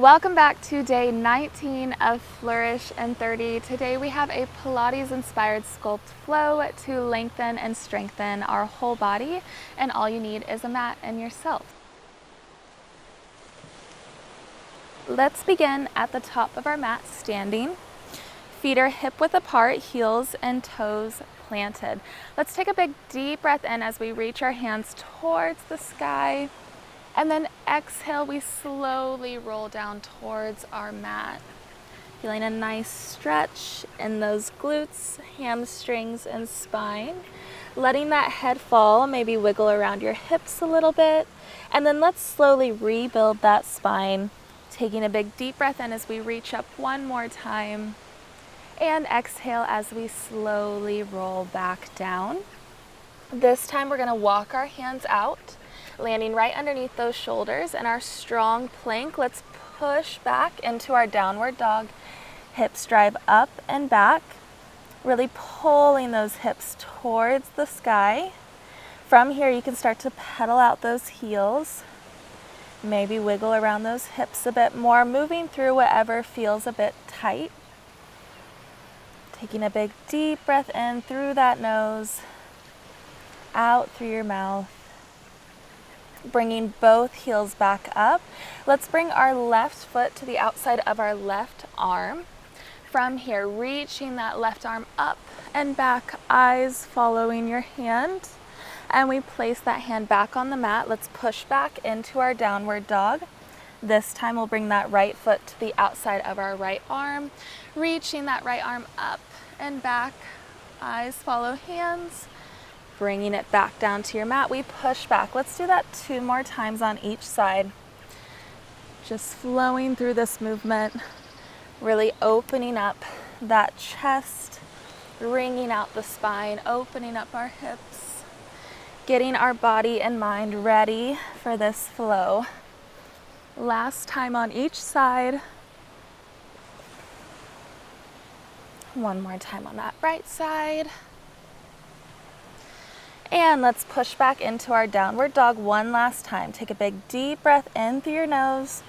Welcome back to day 19 of Flourish in 30. Today we have a Pilates inspired Sculpt flow to lengthen and strengthen our whole body, and all you need is a mat and yourself. Let's begin at the top of our mat, standing. Feet are hip width apart, heels and toes planted. Let's take a big deep breath in as we reach our hands towards the sky. And then exhale, we slowly roll down towards our mat. Feeling a nice stretch in those glutes, hamstrings, and spine. Letting that head fall, maybe wiggle around your hips a little bit. And then let's slowly rebuild that spine. Taking a big deep breath in as we reach up one more time. And exhale as we slowly roll back down. This time we're gonna walk our hands out, landing right underneath those shoulders. And our strong plank, let's push back into our downward dog. Hips drive up and back, really pulling those hips towards the sky. From here, you can start to pedal out those heels. Maybe wiggle around those hips a bit more, moving through whatever feels a bit tight. Taking a big deep breath in through that nose, out through your mouth. Bringing both heels back up. Let's bring our left foot to the outside of our left arm. From here, reaching that left arm up and back, eyes following your hand. And we place that hand back on the mat. Let's push back into our downward dog. This time we'll bring that right foot to the outside of our right arm, reaching that right arm up and back, eyes follow hands. Bringing it back down to your mat, we push back. Let's do that 2 more times on each side. Just flowing through this movement, really opening up that chest, wringing out the spine, opening up our hips, getting our body and mind ready for this flow. Last time on each side. One more time on that right side. And let's push back into our downward dog one last time. Take a big deep breath in through your nose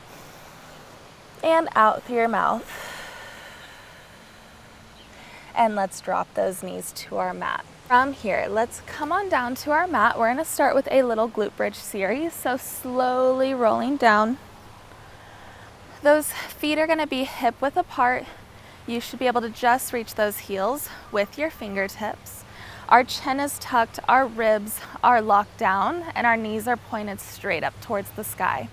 and out through your mouth. And let's drop those knees to our mat. From here, let's come on down to our mat. We're gonna start with a little glute bridge series. So slowly rolling down. Those feet are gonna be hip width apart. You should be able to just reach those heels with your fingertips. Our chin is tucked, our ribs are locked down, and our knees are pointed straight up towards the sky.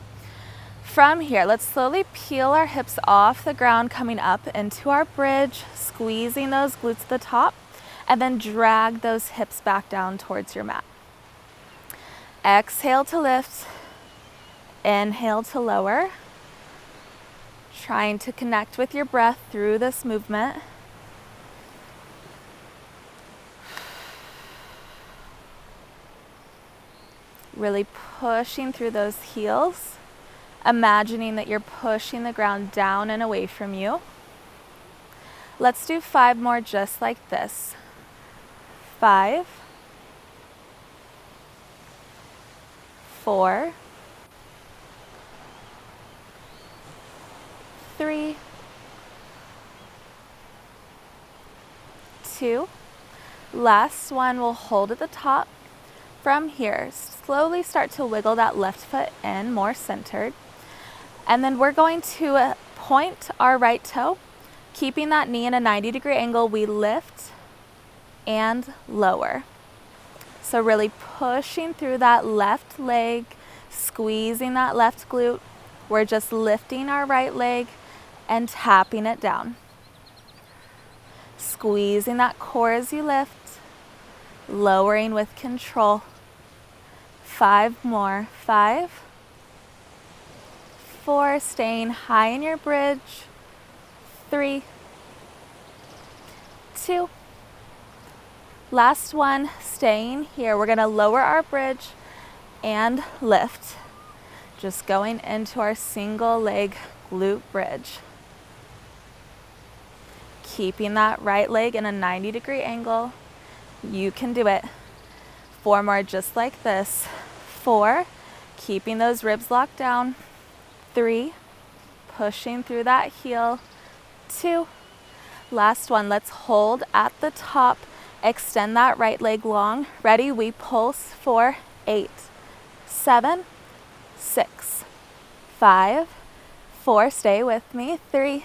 From here, let's slowly peel our hips off the ground, coming up into our bridge, squeezing those glutes at the top, and then drag those hips back down towards your mat. Exhale to lift, inhale to lower. Trying to connect with your breath through this movement. Really pushing through those heels, imagining that you're pushing the ground down and away from you. Let's do 5 more just like this. 5, 4, 3, 2. Last one, we'll hold at the top. From here, slowly start to wiggle that left foot in, more centered. And then we're going to point our right toe, keeping that knee in a 90-degree angle. We lift and lower. So really pushing through that left leg, squeezing that left glute. We're just lifting our right leg and tapping it down. Squeezing that core as you lift, lowering with control. 5 more. 5, 4, staying high in your bridge. 3, 2. Last one, staying here. We're gonna lower our bridge and lift. Just going into our single leg glute bridge. Keeping that right leg in a 90-degree angle. You can do it. 4 more just like this. 4, keeping those ribs locked down. 3, pushing through that heel. 2. Last one. Let's hold at the top. Extend that right leg long. Ready? We pulse for 8, 7, 6, 5, 4. Stay with me. 3,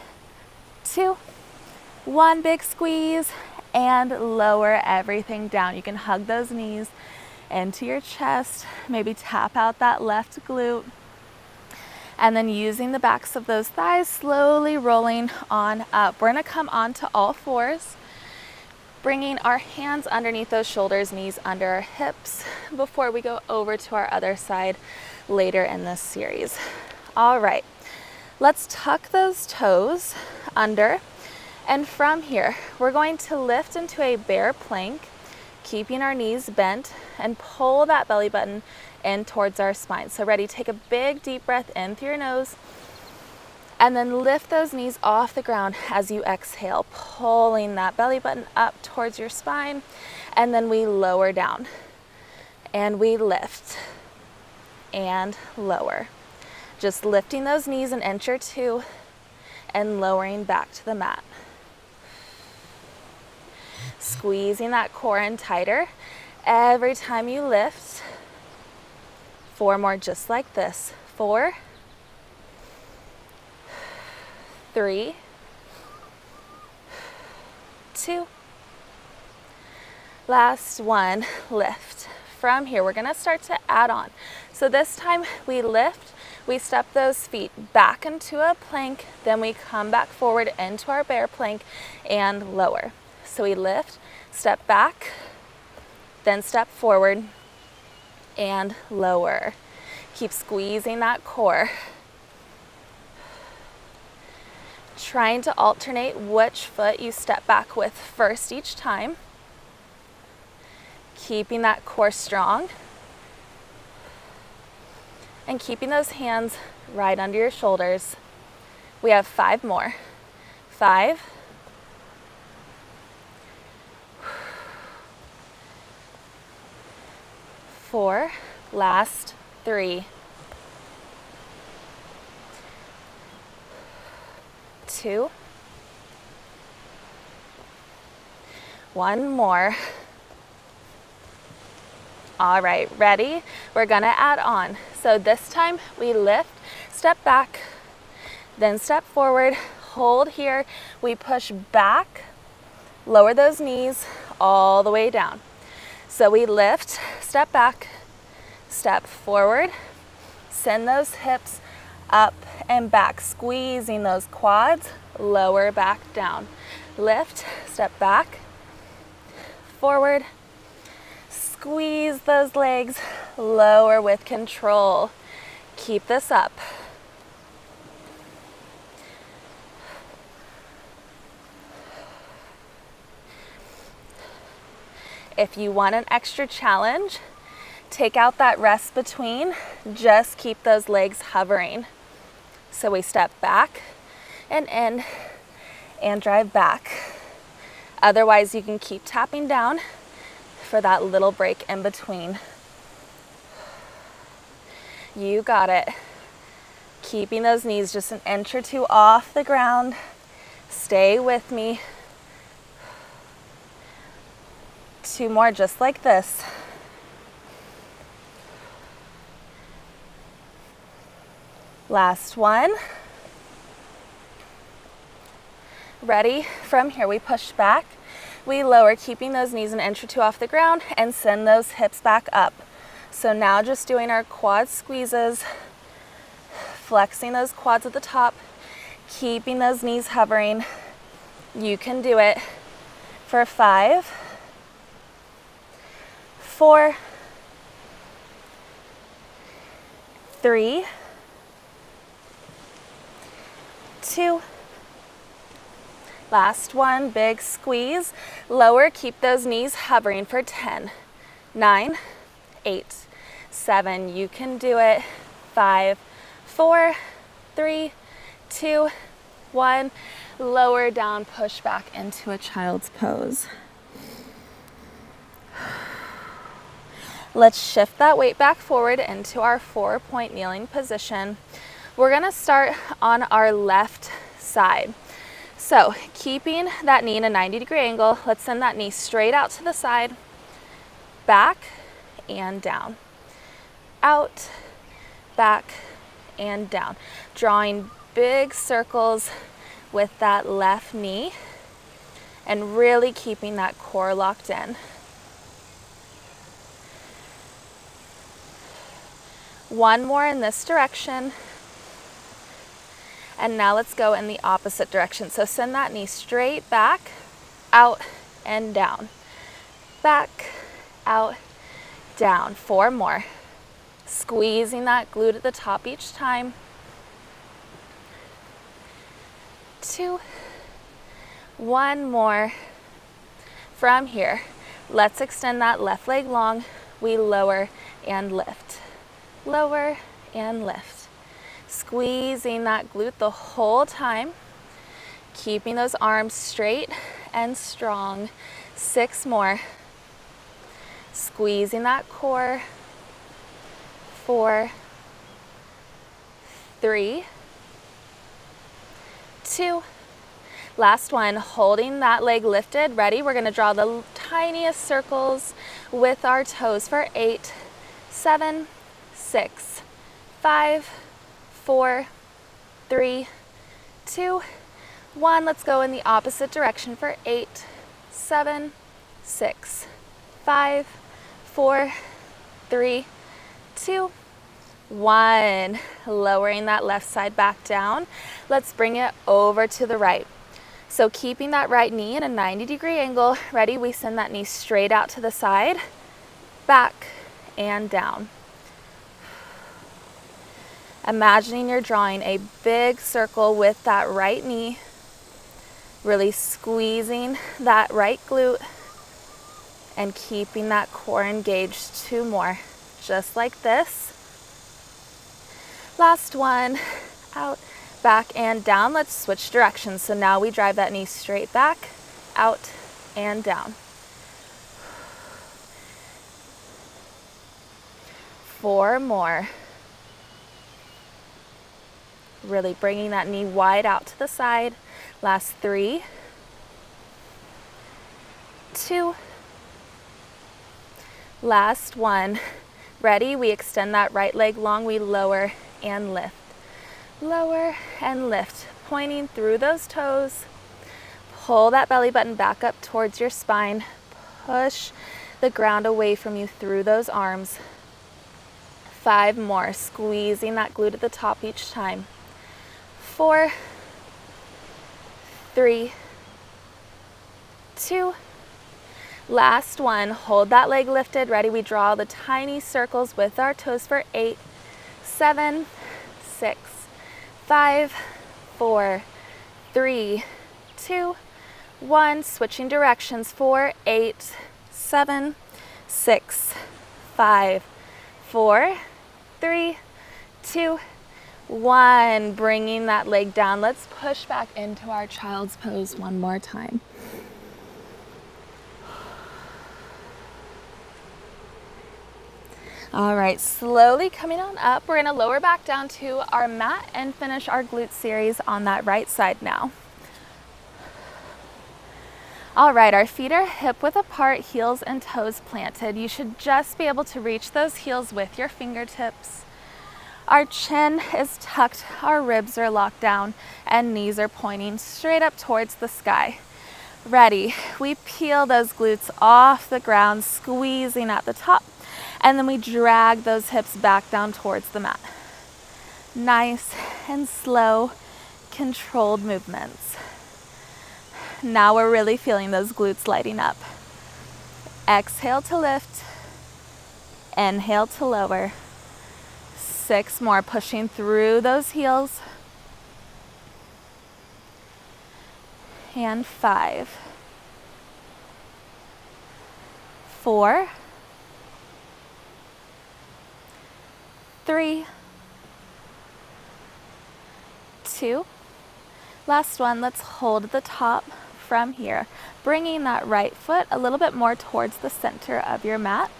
2, 1. Big squeeze and lower everything down. You can hug those knees into your chest. Maybe tap out that left glute. And then using the backs of those thighs, slowly rolling on up. We're gonna come onto all fours, bringing our hands underneath those shoulders, knees under our hips before we go over to our other side later in this series. All right, let's tuck those toes under. And from here, we're going to lift into a bear plank, keeping our knees bent, and pull that belly button in towards our spine. So ready, take a big deep breath in through your nose, and then lift those knees off the ground as you exhale, pulling that belly button up towards your spine, and then we lower down, and we lift, and lower. Just lifting those knees an inch or two, and lowering back to the mat. Squeezing that core in tighter every time you lift. 4 more just like this. 4, 3, 2. Last one, lift. From here, we're gonna start to add on. So this time we lift, we step those feet back into a plank, then we come back forward into our bear plank and lower. So we lift, step back, then step forward and lower. Keep squeezing that core. Trying to alternate which foot you step back with first each time. Keeping that core strong. And keeping those hands right under your shoulders. We have 5 more. 5, 4, last 3, 2, 1 more. All right, ready? We're gonna add on. So this time we lift, step back, then step forward, hold here. We push back, lower those knees all the way down. So we lift, step back, step forward, send those hips up and back, squeezing those quads, lower back down. Lift, step back, forward, squeeze those legs, lower with control. Keep this up. If you want an extra challenge, take out that rest between, just keep those legs hovering. So we step back and in and drive back. Otherwise, you can keep tapping down for that little break in between. You got it. Keeping those knees just an inch or two off the ground. Stay with me. 2 more just like this. Last one. Ready? From here, we push back, we lower, keeping those knees an inch or two off the ground, and send those hips back up. So now just doing our quad squeezes, flexing those quads at the top, keeping those knees hovering. You can do it for 5, 4, 3, 2, last one, big squeeze, lower, keep those knees hovering for 10, 9, 8, 7, you can do it, 5, 4, 3, 2, 1, lower down, push back into a child's pose. Let's shift that weight back forward into our 4-point kneeling position. We're gonna start on our left side. So keeping that knee in a 90-degree angle, let's send that knee straight out to the side, back and down, out, back and down. Drawing big circles with that left knee and really keeping that core locked in. One more in this direction. And now let's go in the opposite direction. So send that knee straight back, out and down. Back, out, down. 4 more. Squeezing that glute at the top each time. 2. 1 more. From here, let's extend that left leg long. We lower and lift. Lower and lift. Squeezing that glute the whole time. Keeping those arms straight and strong. 6 more. Squeezing that core. 4, 3, 2. Last one, holding that leg lifted. Ready? We're gonna draw the tiniest circles with our toes for 8, 7, 6, 5, 4, 3, 2, 1. Let's go in the opposite direction for 8, 7, 6, 5, 4, 3, 2, 1. Lowering that left side back down. Let's bring it over to the right. So keeping that right knee in a 90-degree angle. Ready? We send that knee straight out to the side, back and down. Imagining you're drawing a big circle with that right knee, really squeezing that right glute and keeping that core engaged. 2 more, just like this. Last one, out, back and down. Let's switch directions. So now we drive that knee straight back, out and down. 4 more. Really bringing that knee wide out to the side. Last 3, 2, last 1. Ready? We extend that right leg long. We lower and lift. Lower and lift. Pointing through those toes. Pull that belly button back up towards your spine. Push the ground away from you through those arms. 5 more. Squeezing that glute at the top each time. 4, 3, 2. Last one. Hold that leg lifted. Ready? We draw the tiny circles with our toes for 8, 7, 6, 5, 4, 3, 2, 1. Switching directions. 4, 8, 7, 6, 5, 4, 3, 2, 1. Bringing that leg down. Let's push back into our child's pose one more time. All right, slowly coming on up. We're gonna lower back down to our mat and finish our glute series on that right side now. All right, our feet are hip width apart, heels and toes planted. You should just be able to reach those heels with your fingertips. Our chin is tucked, our ribs are locked down, and knees are pointing straight up towards the sky. Ready? We peel those glutes off the ground, squeezing at the top, and then we drag those hips back down towards the mat. Nice and slow, controlled movements. Now we're really feeling those glutes lighting up. Exhale to lift, inhale to lower. 6 more, pushing through those heels. And 5, 4, 3, 2. Last one, let's hold the top from here, bringing that right foot a little bit more towards the center of your mat.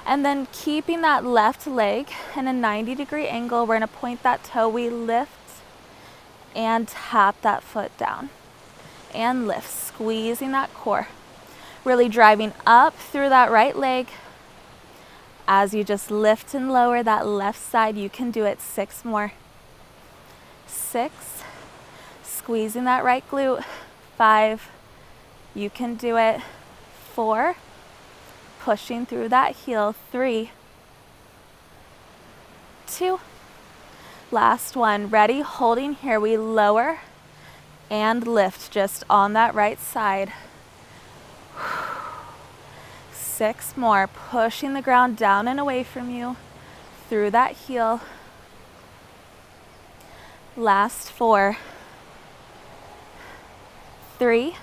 And then keeping that left leg in a 90-degree angle, we're gonna point that toe, we lift and tap that foot down. And lift, squeezing that core. Really driving up through that right leg. As you just lift and lower that left side, you can do it. 6 more. 6, squeezing that right glute. 5, you can do it. 4, pushing through that heel. 3, 2, last one. Ready, holding here, we lower and lift just on that right side. 6 more, pushing the ground down and away from you through that heel. Last 4, 3,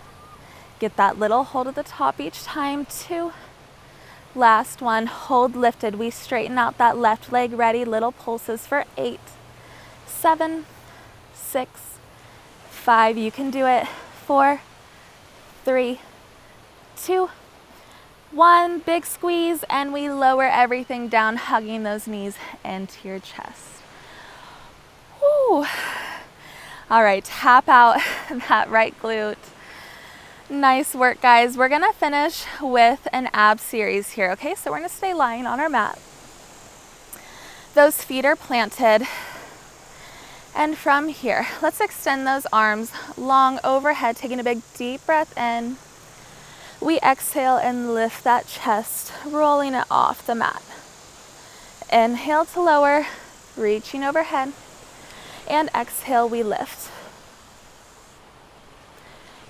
get that little hold at the top each time. 2, last one, hold lifted. We straighten out that left leg. Ready, little pulses for 8, 7, 6, 5, you can do it. 4, 3, 2, 1, big squeeze, and we lower everything down, hugging those knees into your chest. Woo. All right, tap out that right glute. Nice work, guys. We're gonna finish with an ab series here, okay? So we're gonna stay lying on our mat. Those feet are planted. And from here, let's extend those arms long overhead, taking a big deep breath in. We exhale and lift that chest, rolling it off the mat. Inhale to lower, reaching overhead. And exhale, we lift.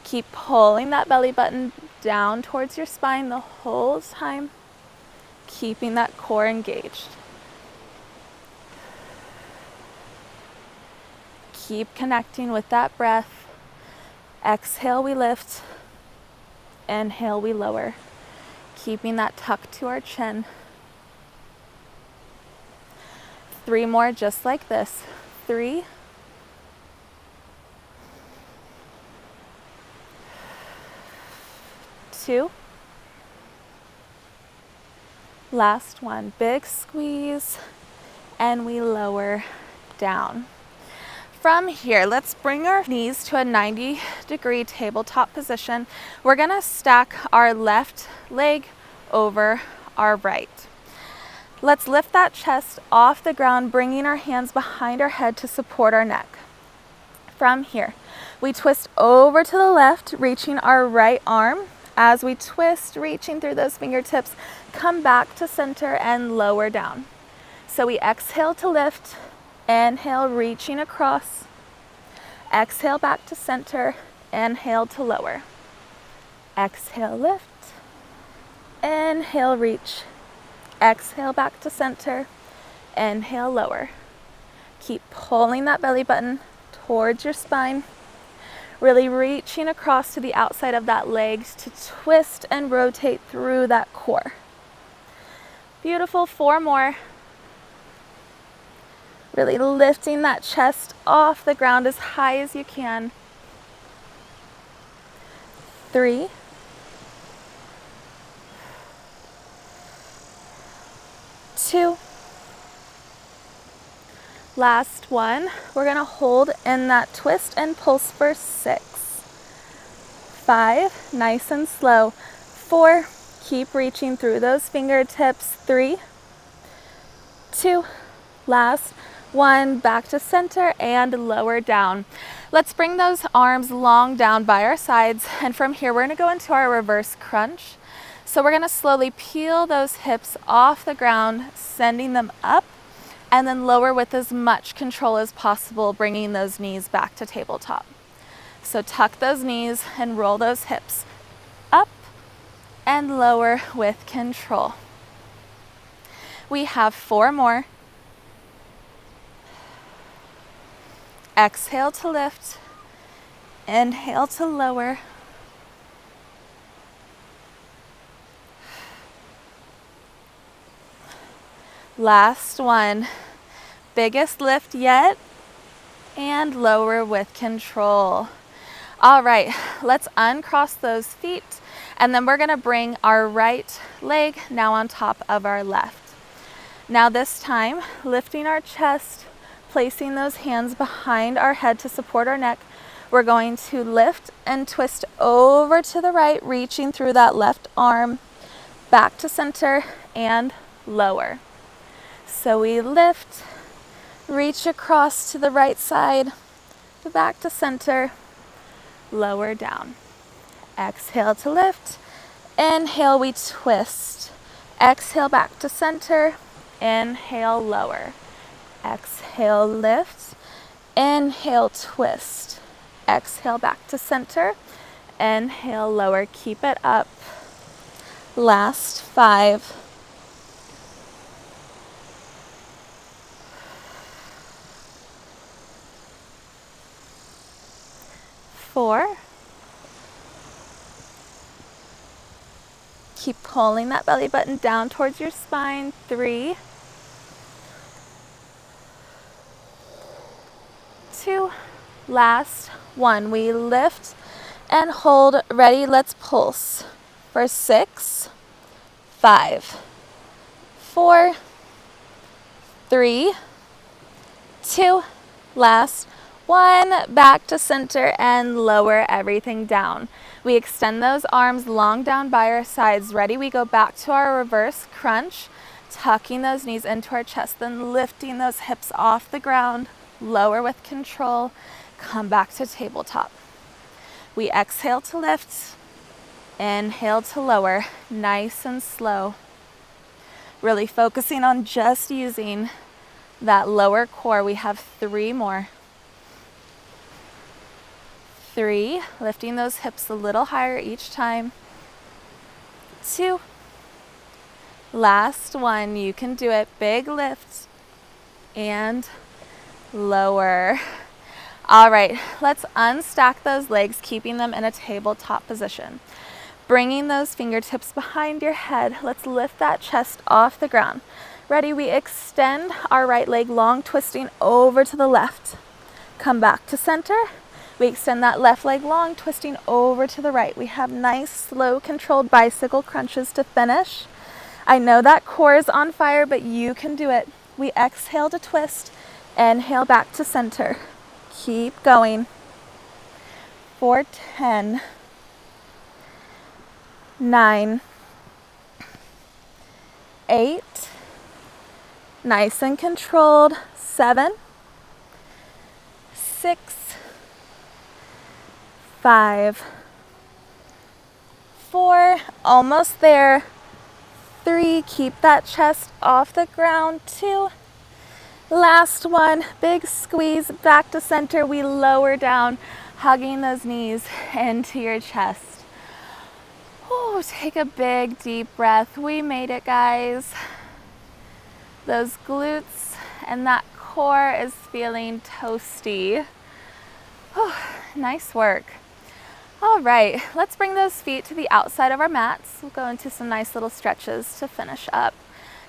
Keep pulling that belly button down towards your spine the whole time, keeping that core engaged. Keep connecting with that breath. Exhale, we lift. Inhale, we lower, keeping that tuck to our chin. 3 more just like this. 3, 2, last one, big squeeze, and we lower down. From here, let's bring our knees to a 90-degree tabletop position. We're gonna stack our left leg over our right. Let's lift that chest off the ground, bringing our hands behind our head to support our neck. From here, we twist over to the left, reaching our right arm. As we twist, reaching through those fingertips, come back to center and lower down. So we exhale to lift. Inhale, reaching across. Exhale, back to center. Inhale to lower. Exhale, lift. Inhale, reach. Exhale, back to center. Inhale, lower. Keep pulling that belly button towards your spine. Really reaching across to the outside of that leg to twist and rotate through that core. Beautiful. 4 more. Really lifting that chest off the ground as high as you can. 3, 2, last one. We're gonna hold in that twist and pulse for 6, 5, nice and slow. 4, keep reaching through those fingertips. 3, 2, last 1, back to center and lower down. Let's bring those arms long down by our sides, and from here we're gonna go into our reverse crunch. So we're gonna slowly peel those hips off the ground, sending them up, and then lower with as much control as possible, bringing those knees back to tabletop. So tuck those knees and roll those hips up and lower with control. We have 4 more. Exhale to lift. Inhale to lower. Last one. Biggest lift yet. And lower with control. All right, let's uncross those feet And then we're gonna bring our right leg now on top of our left. Now this time, lifting our chest, placing those hands behind our head to support our neck, we're going to lift and twist over to the right, reaching through that left arm, back to center, and lower. So we lift, reach across to the right side, back to center, lower down. Exhale to lift, inhale, we twist. Exhale, back to center, inhale, lower. Exhale, lift, inhale, twist. Exhale, back to center, inhale, lower. Keep it up. Last 5. 4. Keep pulling that belly button down towards your spine. 3, 2, last 1. We lift and hold. Ready? Let's pulse for 6, 5, 4, 3, 2, last 1. Back to center and lower everything down. We extend those arms long down by our sides. Ready? We go back to our reverse crunch, tucking those knees into our chest, then lifting those hips off the ground, lower with control, come back to tabletop. We exhale to lift, inhale to lower, nice and slow. Really focusing on just using that lower core. We have 3 more. 3, lifting those hips a little higher each time. 2, last 1. You can do it. Big lift and lower. All right, let's unstack those legs, keeping them in a tabletop position. Bringing those fingertips behind your head. Let's lift that chest off the ground. Ready? We extend our right leg long, twisting over to the left. Come back to center. We extend that left leg long, twisting over to the right. We have nice, slow, controlled bicycle crunches to finish. I know that core is on fire, but you can do it. We exhale to twist, inhale back to center. Keep going. For 10, 9, 8, nice and controlled, 7, 6, 5, 4, almost there. 3, keep that chest off the ground. 2, last 1, big squeeze back to center. We lower down, hugging those knees into your chest. Oh, take a big deep breath. We made it, guys. Those glutes and that core is feeling toasty. Oh, nice work. All right, let's bring those feet to the outside of our mats. We'll go into some nice little stretches to finish up.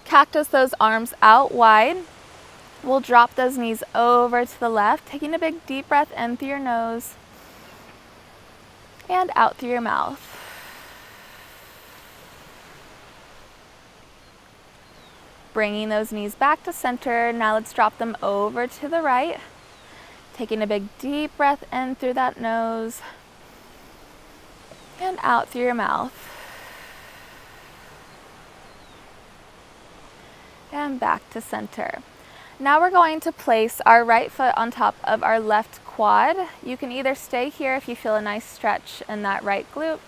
Cactus those arms out wide. We'll drop those knees over to the left, taking a big deep breath in through your nose and out through your mouth. Bringing those knees back to center. Now let's drop them over to the right. Taking a big deep breath in through that nose and out through your mouth. And back to center. Now we're going to place our right foot on top of our left quad. You can either stay here if you feel a nice stretch in that right glute,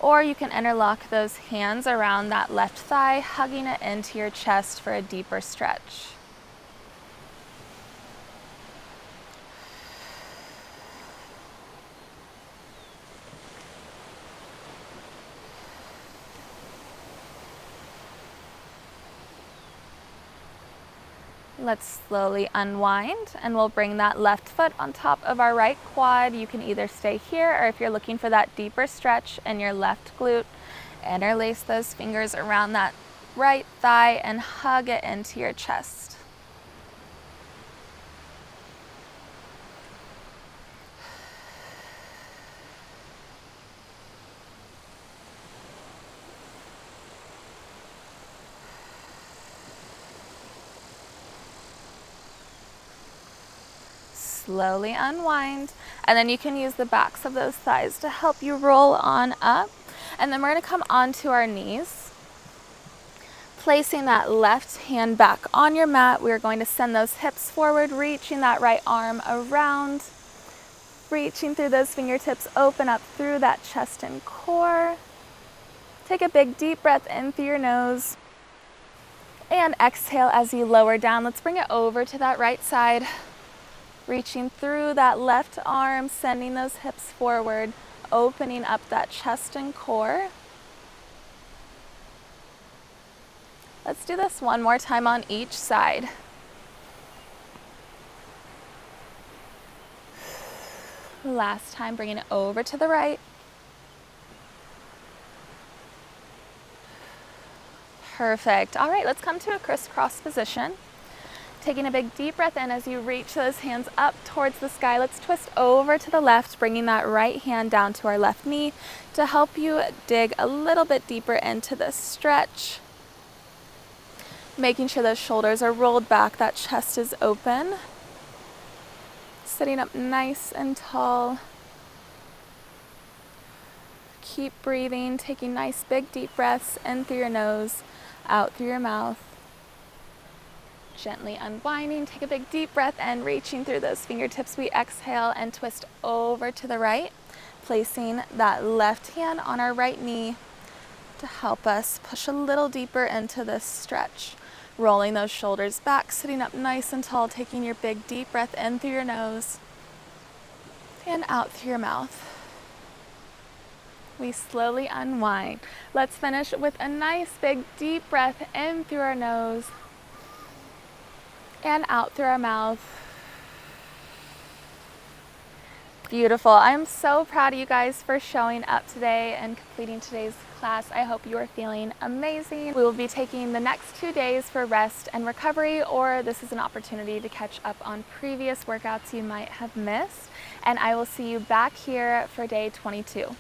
or you can interlock those hands around that left thigh, hugging it into your chest for a deeper stretch. Let's slowly unwind, and we'll bring that left foot on top of our right quad. You can either stay here, or if you're looking for that deeper stretch in your left glute, interlace those fingers around that right thigh and hug it into your chest. slowly unwind, and then you can use the backs of those thighs to help you roll on up. And then we're going to come onto our knees. Placing that left hand back on your mat, we're going to send those hips forward, reaching that right arm around, reaching through those fingertips, open up through that chest and core. Take a big deep breath in through your nose and exhale as you lower down. Let's bring it over to that right side, reaching through that left arm, sending those hips forward, opening up that chest and core. Let's do this one more time on each side. Last time, bringing it over to the right. Perfect. All right, let's come to a crisscross position. Taking a big deep breath in as you reach those hands up towards the sky. Let's twist over to the left, bringing that right hand down to our left knee to help you dig a little bit deeper into this stretch. Making sure those shoulders are rolled back, that chest is open. Sitting up nice and tall. Keep breathing, taking nice big deep breaths in through your nose, out through your mouth. Gently unwinding, take a big deep breath and reaching through those fingertips. We exhale and twist over to the right, placing that left hand on our right knee to help us push a little deeper into this stretch. Rolling those shoulders back, sitting up nice and tall, taking your big deep breath in through your nose and out through your mouth. We slowly unwind. Let's finish with a nice big deep breath in through our nose and out through our mouth. Beautiful. I'm so proud of you guys for showing up today and completing today's class. I hope you are feeling amazing. We will be taking the next 2 days for rest and recovery, or this is an opportunity to catch up on previous workouts you might have missed. And I will see you back here for day 22.